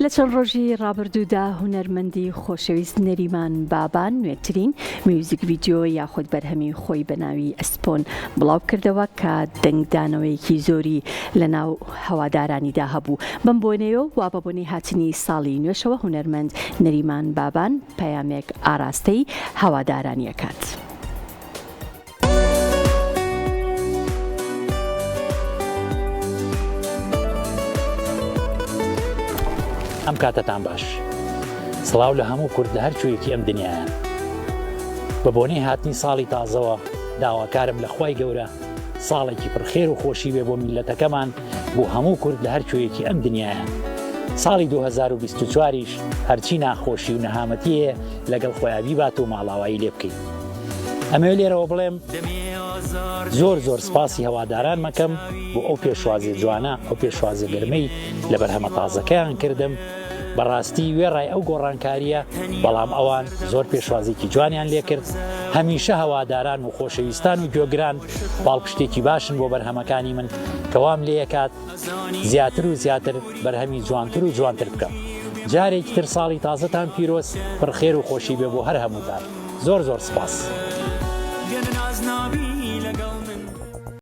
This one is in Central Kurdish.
لە چەند ڕۆژی ڕابردوودا هونەرمەندی خۆشەویست نەریمان بابان نوێترین میوزیک ڤیدیۆ یاخود بەرهەمی خۆی بە ناوی ئەسپۆن بڵاو کردەوە کە دەنگدانەوەیەکی زۆری لە ناو هەوادارانیدا هەبوو. بەم بۆنەیەوە وا بە بۆنەی هاتنی ساڵی نوێشەوە هونەرمەند نەریمان بابان پەیامێک ئاراستەی هەوادارانی ئەکات. ئەم کاتتان باش سڵاو لە هەموو کورد لە هەرکوێکی ئەم دنیایە. بە بۆنەی هاتنی ساڵی تازەوە داواکارم لە خوای گەورە ساڵێکی پڕخێر و خۆشی بێ بۆ میلەتەکەمان بۆ هەموو کورد لە هەرکوێکی ئەم دنیایە. ساڵی 2024ش هەرچی ناخۆشی و نەهامەتیە لەگەڵ خۆیابی بات و ماڵاوایی لێ بکەین. ئەمە لێرەوە بڵێم زۆر سپاسی هەواداران مەکەم بۆ ئەو پێشوازی جوانە ئەو پێشوازی گرمەی لە بەرهەمە تازەکەیان کردم. بەڕاستی وێڕای ئەو گۆڕانکاریە بەڵام ئەوان زۆر پێشوازێکی جوانیان لێ کرد. هەمیشە هەواداران و خۆشەویستان و گوێگران باڵپشتێکی باشن بۆ بەرهەمەکانی من کەوام لێ یەکات زیاتر و زیاتر بەرهەمی جوانتر و جوانتر بکەم. جارێکی تر ساڵی تازەتان پیرۆز پڕخێر و خۆشی بێ بۆ هەر هەمووتان. زۆر سپاس.